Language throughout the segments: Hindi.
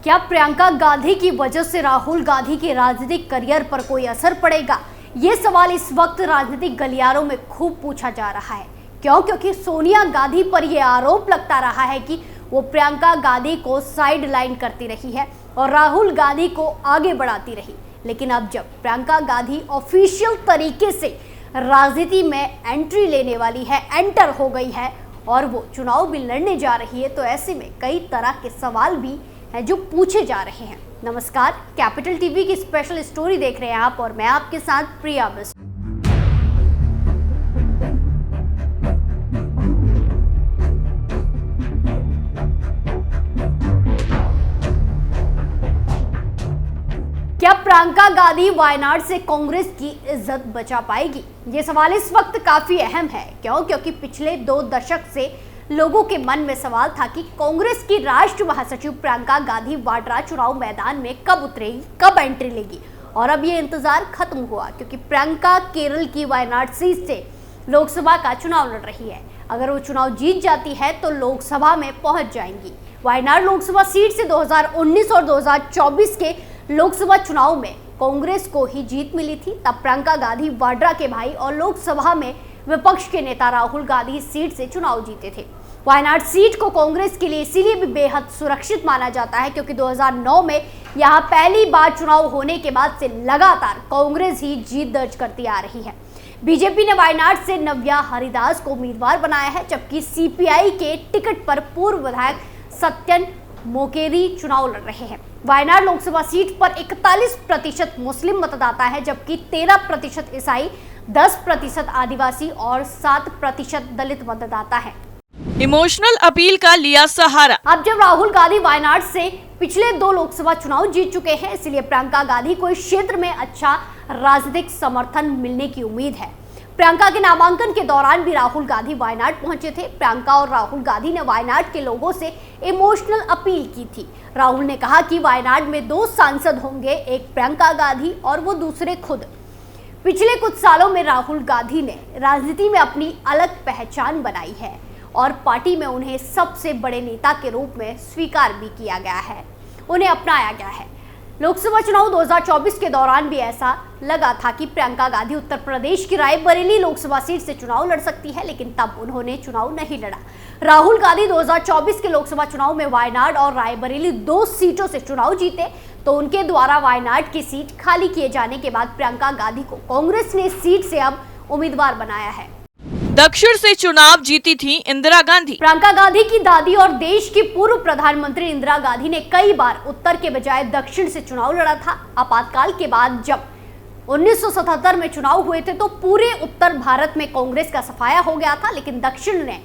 क्या प्रियंका गांधी की वजह से राहुल गांधी के राजनीतिक करियर पर कोई असर पड़ेगा? ये सवाल इस वक्त राजनीतिक गलियारों में खूब पूछा जा रहा है। क्यों? क्योंकि सोनिया गांधी पर यह आरोप लगता रहा है कि वो प्रियंका गांधी को साइड लाइन करती रही है और राहुल गांधी को आगे बढ़ाती रही। लेकिन अब जब प्रियंका गांधी ऑफिशियल तरीके से राजनीति में एंट्री लेने वाली है, एंटर हो गई है और वो चुनाव भी लड़ने जा रही है, तो ऐसे में कई तरह के सवाल भी हैं जो पूछे जा रहे हैं। नमस्कार, कैपिटल टीवी की स्पेशल स्टोरी देख रहे हैं आप और मैं आपके साथ प्रिया बिस्ट। क्या प्रियंका गांधी वायनाड से कांग्रेस की इज्जत बचा पाएगी? ये सवाल इस वक्त काफी अहम है। क्यों? क्योंकि पिछले 2 दशक से लोगों के मन में सवाल था कि कांग्रेस की राष्ट्रीय महासचिव प्रियंका गांधी वाड्रा चुनाव मैदान में कब उतरेगी, कब एंट्री लेगी। और अब ये इंतजार खत्म हुआ, क्योंकि प्रियंका केरल की वायनाड सीट से लोकसभा का चुनाव लड़ रही है। अगर वो चुनाव जीत जाती है तो लोकसभा में पहुंच जाएंगी। वायनाड लोकसभा सीट से 2019 और 2024 के लोकसभा चुनाव में कांग्रेस को ही जीत मिली थी। तब प्रियंका गांधी वाड्रा के भाई और लोकसभा में विपक्ष के नेता राहुल गांधी इस सीट से चुनाव जीते थे। वायनाड सीट को कांग्रेस के लिए इसीलिए भी बेहद सुरक्षित माना जाता है क्योंकि 2009 में यहां पहली बार चुनाव होने के बाद से लगातार कांग्रेस ही जीत दर्ज करती आ रही है। बीजेपी ने वायनाड से नव्या हरिदास को उम्मीदवार बनाया है, जबकि सीपीआई के टिकट पर पूर्व विधायक सत्यन मोकेरी चुनाव लड़ रहे हैं। वायनाड लोकसभा सीट पर 41% मुस्लिम मतदाता है, जबकि 13% ईसाई, 10% आदिवासी और 7% दलित मतदाता है। इमोशनल अपील का लिया सहारा। अब जब राहुल गांधी वायनाड से पिछले 2 लोकसभा चुनाव जीत चुके हैं, इसलिए प्रियंका गांधी को इस क्षेत्र में अच्छा राजनीतिक समर्थन मिलने की उम्मीद है। प्रियंका के नामांकन के दौरान भी राहुल गांधी वायनाड पहुंचे थे। प्रियंका और राहुल गांधी ने वायनाड के लोगों से इमोशनल अपील की थी। राहुल ने कहा कि वायनाड में 2 सांसद होंगे, एक प्रियंका गांधी और वो दूसरे खुद। पिछले कुछ सालों में राहुल गांधी ने राजनीति में अपनी अलग पहचान बनाई है और पार्टी में उन्हें सबसे बड़े नेता के रूप में स्वीकार भी किया गया है, उन्हें अपनाया गया है। लोकसभा चुनाव 2024 के दौरान भी ऐसा लगा था कि प्रियंका गांधी उत्तर प्रदेश की रायबरेली लोकसभा सीट से चुनाव लड़ सकती है, लेकिन तब उन्होंने चुनाव नहीं लड़ा। राहुल गांधी 2024 के लोकसभा चुनाव में वायनाड और रायबरेली 2 सीटों से चुनाव जीते, तो उनके द्वारा वायनाड की सीट खाली किए जाने के बाद प्रियंका गांधी को कांग्रेस ने इस सीट से अब उम्मीदवार बनाया है। दक्षिण से चुनाव जीती थी इंदिरा गांधी। प्रियंका गांधी की दादी और देश की पूर्व प्रधानमंत्री इंदिरा गांधी ने कई बार उत्तर के बजाय दक्षिण से चुनाव लड़ा था। आपातकाल के बाद जब 1977 में चुनाव हुए थे तो पूरे उत्तर भारत में कांग्रेस का सफाया हो गया था, लेकिन दक्षिण ने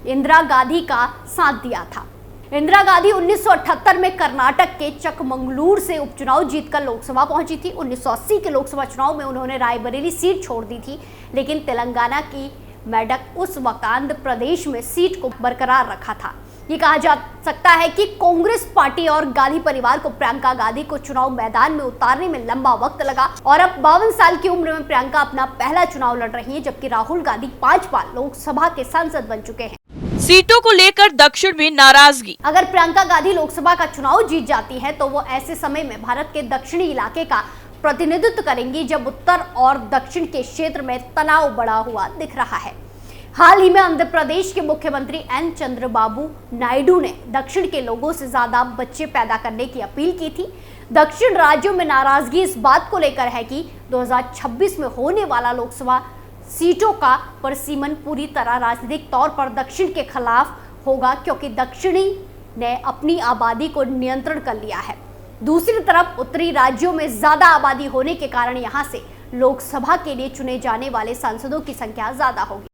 इंदिरा गांधी का साथ दिया था। इंदिरा गांधी 1978 में कर्नाटक के चकमंगलूर से उपचुनाव जीतकर लोकसभा पहुंची थी। 1980 के लोकसभा चुनाव में उन्होंने रायबरेली सीट छोड़ दी थी, लेकिन तेलंगाना की मेडक उस वक्त आंध्र प्रदेश में सीट को बरकरार रखा था। ये कहा जा सकता है कि कांग्रेस पार्टी और गांधी परिवार को प्रियंका गांधी को चुनाव मैदान में उतारने में लंबा वक्त लगा और अब 52 साल की उम्र में प्रियंका अपना पहला चुनाव लड़ रही हैं, जबकि राहुल गांधी 5 बार लोकसभा के सांसद बन चुके हैं। सीटों को लेकर दक्षिण में नाराजगी। अगर प्रियंका गांधी लोकसभा का चुनाव जीत जाती है तो वो ऐसे समय में भारत के दक्षिणी इलाके का प्रतिनिधित्व करेंगी जब उत्तर और दक्षिण के क्षेत्र में तनाव बढ़ा हुआ दिख रहा है। हाल ही में आंध्र प्रदेश के मुख्यमंत्री एन चंद्रबाबू नायडू ने दक्षिण के लोगों से ज्यादा बच्चे पैदा करने की अपील की थी। दक्षिण राज्यों में नाराजगी इस बात को लेकर है कि 2026 में होने वाला लोकसभा सीटों का परसीमन पूरी तरह राजनीतिक तौर पर दक्षिण के खिलाफ होगा, क्योंकि दक्षिणी ने अपनी आबादी को नियंत्रण कर लिया है। दूसरी तरफ उत्तरी राज्यों में ज्यादा आबादी होने के कारण यहां से लोकसभा के लिए चुने जाने वाले सांसदों की संख्या ज्यादा होगी।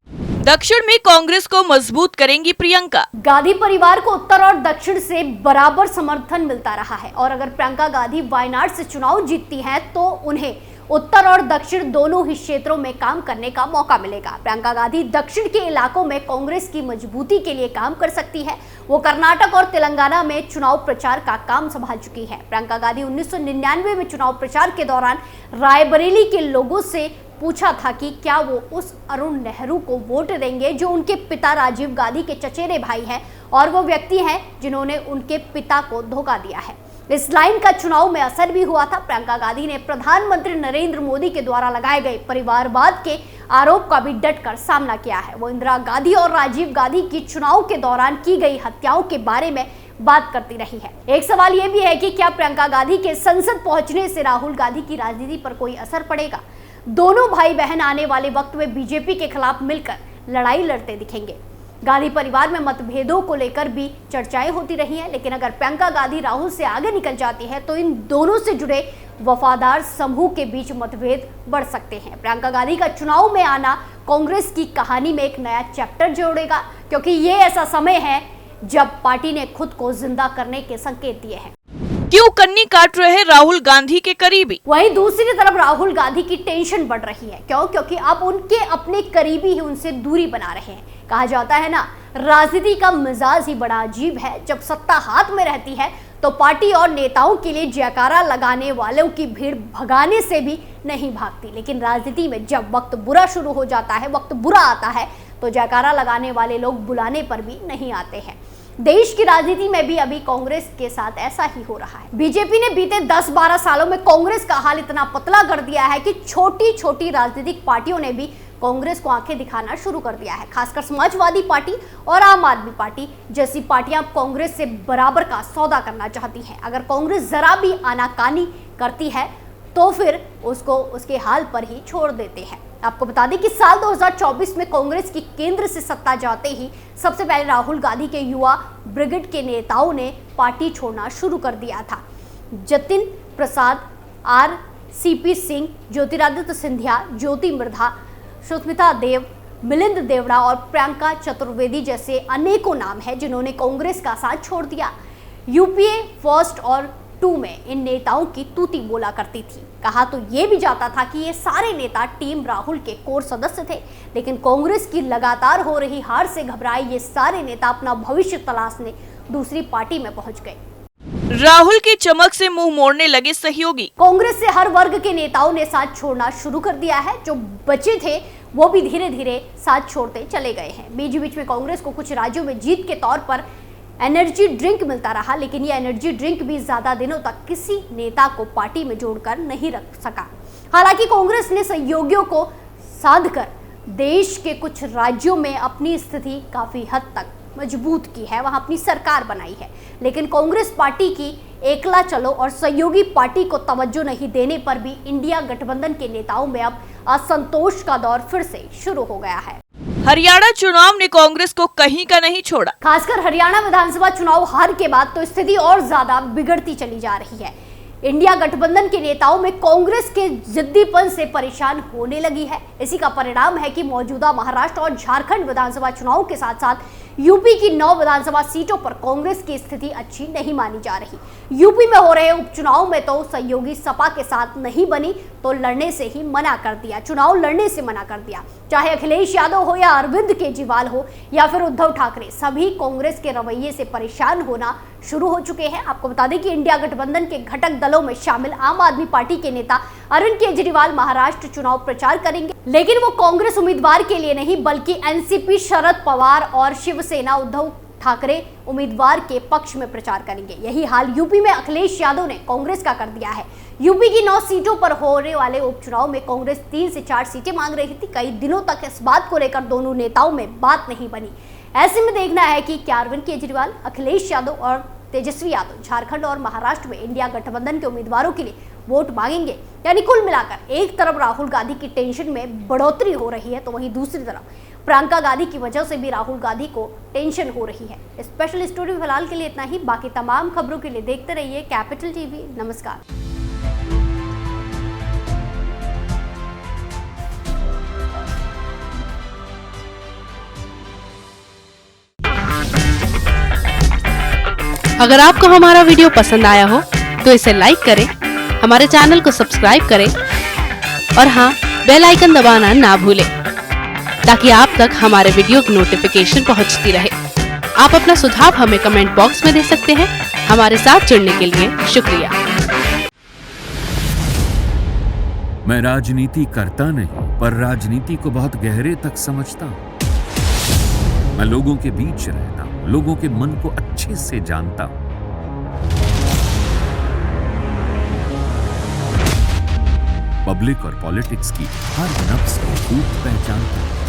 दक्षिण में कांग्रेस को मजबूत करेंगी प्रियंका। गांधी परिवार को उत्तर और दक्षिण से बराबर समर्थन मिलता रहा है और अगर प्रियंका गांधी वायनाड से चुनाव जीतती हैं तो उन्हें उत्तर और दक्षिण दोनों ही क्षेत्रों में काम करने का मौका मिलेगा। प्रियंका गांधी दक्षिण के इलाकों में कांग्रेस की मजबूती के लिए काम कर सकती है। वो कर्नाटक और तेलंगाना में चुनाव प्रचार का काम संभाल चुकी है। प्रियंका गांधी 1999 में चुनाव प्रचार के दौरान रायबरेली के लोगों से पूछा था कि क्या वो उस अरुण नेहरू को वोट देंगे जो उनके पिता राजीव गांधी के चचेरे भाई हैं और वो व्यक्ति हैं जिन्होंने उनके पिता को धोखा दिया है। इस लाइन का चुनाव में असर भी हुआ था। प्रियंका गांधी ने प्रधानमंत्री नरेंद्र मोदी के द्वारा लगाए गए परिवारवाद के आरोप का भी डटकर सामना किया है। वो इंदिरा गांधी और राजीव गांधी की चुनाव के दौरान की गई हत्याओं के बारे में बात करती रही है। एक सवाल यह भी है कि क्या प्रियंका गांधी के संसद पहुंचने से राहुल गांधी की राजनीति पर कोई असर पड़ेगा। दोनों भाई बहन आने वाले वक्त में बीजेपी के खिलाफ मिलकर लड़ाई लड़ते दिखेंगे। गांधी परिवार में मतभेदों को लेकर भी चर्चाएं होती रही हैं, लेकिन अगर प्रियंका गांधी राहुल से आगे निकल जाती है तो इन दोनों से जुड़े वफादार समूह के बीच मतभेद बढ़ सकते हैं। प्रियंका गांधी का चुनाव में आना कांग्रेस की कहानी में एक नया चैप्टर जोड़ेगा, क्योंकि ये ऐसा समय है जब पार्टी ने खुद को जिंदा करने के संकेत दिए हैं। क्यों कन्नी काट रहे राहुल गांधी के करीबी? वहीं दूसरी तरफ राहुल गांधी की टेंशन बढ़ रही है। क्यों? क्योंकि अब उनके अपने करीबी ही उनसे दूरी बना रहे हैं। कहा जाता है ना, राजनीति का मिजाज ही बड़ा अजीब है। जब सत्ता हाथ में रहती है तो पार्टी और नेताओं के लिए जयकारा लगाने वालों की भीड़ भगाने से भी नहीं भागती, लेकिन राजनीति में जब वक्त बुरा शुरू हो जाता है, वक्त बुरा आता है, तो जयकारा लगाने वाले लोग बुलाने पर भी नहीं आते हैं। देश की राजनीति में भी अभी कांग्रेस के साथ ऐसा ही हो रहा है। बीजेपी ने बीते 10-12 सालों में कांग्रेस का हाल इतना पतला कर दिया है कि छोटी छोटी राजनीतिक पार्टियों ने भी कांग्रेस को आंखें दिखाना शुरू कर दिया है। खासकर समाजवादी पार्टी और आम आदमी पार्टी जैसी पार्टियां कांग्रेस से बराबर का सौदा करना चाहती हैं। अगर कांग्रेस जरा भी आनाकानी करती है तो फिर उसको उसके हाल पर ही छोड़ देते हैं। आपको बता दें कि साल 2024 में कांग्रेस की केंद्र से सत्ता जाते ही सबसे पहले राहुल गांधी के युवा ब्रिगेड के नेताओं ने पार्टी छोड़ना शुरू कर दिया था। जतिन प्रसाद, RCP सिंह, ज्योतिरादित्य सिंधिया, ज्योति मिर्धा, सुष्मिता देव, मिलिंद देवड़ा और प्रियंका चतुर्वेदी जैसे अनेकों नाम हैं जिन्होंने कांग्रेस का साथ छोड़ दिया। यूपीए फर्स्ट और 2 में इन नेताओं की तूती बोला करती थी। कहा तो ये भी जाता था कि ये सारे नेता टीम राहुल के कोर सदस्य थे, लेकिन कांग्रेस की लगातार हो रही हार से घबराए ये सारे नेता अपना भविष्य तलाशने दूसरी पार्टी में पहुंच गए। राहुल की चमक से मुंह मोड़ने लगे सहयोगी। कांग्रेस से हर वर्ग के नेताओं ने साथ छोड़ना शुरू कर दिया है। जो बचे थे वो भी धीरे धीरे साथ छोड़ते चले गए हैं। बीच बीच में कांग्रेस को कुछ राज्यों में जीत के तौर पर एनर्जी ड्रिंक मिलता रहा, लेकिन यह एनर्जी ड्रिंक भी ज्यादा दिनों तक किसी नेता को पार्टी में जोड़कर नहीं रख सका। हालांकि कांग्रेस ने सहयोगियों को साधकर देश के कुछ राज्यों में अपनी स्थिति काफी हद तक मजबूत की है, वहां अपनी सरकार बनाई है। लेकिन कांग्रेस पार्टी की एकला चलो और सहयोगी पार्टी को तवज्जो नहीं देने पर भी इंडिया गठबंधन के नेताओं में अब असंतोष का दौर फिर से शुरू हो गया है। हरियाणा चुनाव ने कांग्रेस को कहीं का नहीं छोड़ा। खासकर हरियाणा विधानसभा चुनाव हार के बाद तो स्थिति और ज्यादा बिगड़ती चली जा रही है। इंडिया गठबंधन के नेताओं में कांग्रेस के जिद्दीपन से परेशान होने लगी है। इसी का परिणाम है कि मौजूदा महाराष्ट्र और झारखंड विधानसभा चुनाव के साथ साथ यूपी की 9 विधानसभा सीटों पर कांग्रेस की स्थिति अच्छी नहीं मानी जा रही। यूपी में हो रहे उपचुनाव में तो सहयोगी सपा के साथ नहीं बनी तो लड़ने से ही मना कर दिया, चुनाव लड़ने से मना कर दिया। चाहे अखिलेश यादव हो या अरविंद केजरीवाल हो या फिर उद्धव ठाकरे, सभी कांग्रेस के रवैये से परेशान होना शुरू हो चुके हैं। आपको बता दें कि इंडिया गठबंधन के घटक दलों में शामिल आम आदमी पार्टी के नेता अरविंद केजरीवाल महाराष्ट्र चुनाव प्रचार करेंगे, लेकिन वो कांग्रेस उम्मीदवार के लिए नहीं बल्कि एनसीपी शरद पवार और शिवसेना उद्धव ठाकरे उम्मीदवार के पक्ष में प्रचार करेंगे। यही हाल यूपी में अखिलेश यादव ने कांग्रेस का कर दिया है। यूपी की 9 सीटों पर होने वाले उपचुनाव में कांग्रेस 3 से 4 सीटें मांग रही थी। कई दिनों तक इस बात को लेकर दोनों नेताओं में बात नहीं बनी। ऐसे में देखना है कि क्या अरविंद केजरीवाल, अखिलेश यादव और तेजस्वी यादव झारखंड और महाराष्ट्र में इंडिया गठबंधन के उम्मीदवारों के लिए वोट मांगेंगे। यानी कुल मिलाकर एक तरफ राहुल गांधी की टेंशन में बढ़ोतरी हो रही है तो वहीं दूसरी तरफ प्रियंका गांधी की वजह से भी राहुल गांधी को टेंशन हो रही है। स्पेशल स्टोरी फिलहाल के लिए इतना ही। बाकी तमाम खबरों के लिए देखते रहिए कैपिटल टीवी। नमस्कार। अगर आपको हमारा वीडियो पसंद आया हो तो इसे लाइक करें, हमारे चैनल को सब्सक्राइब करें और हाँ, बेल आइकन दबाना ना भूलें ताकि आप तक हमारे वीडियो की नोटिफिकेशन पहुंचती रहे। आप अपना सुझाव हमें कमेंट बॉक्स में दे सकते हैं। हमारे साथ जुड़ने के लिए शुक्रिया। मैं राजनीति करता नहीं पर राजनीति को बहुत गहरे तक समझता हूँ। मैं लोगों के बीच रहता हूँ, लोगों के मन को अच्छे से जानता हूँ। पब्लिक और पॉलिटिक्स की हर नब्ज को खूब पहचानता हूं।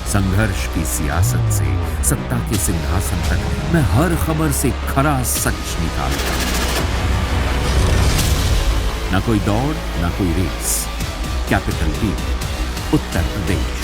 संघर्ष की सियासत से सत्ता के सिंहासन तक मैं हर खबर से खरा सच निकालता हूं। न कोई दौड़, न कोई race. Capital P, Uttar Pradesh.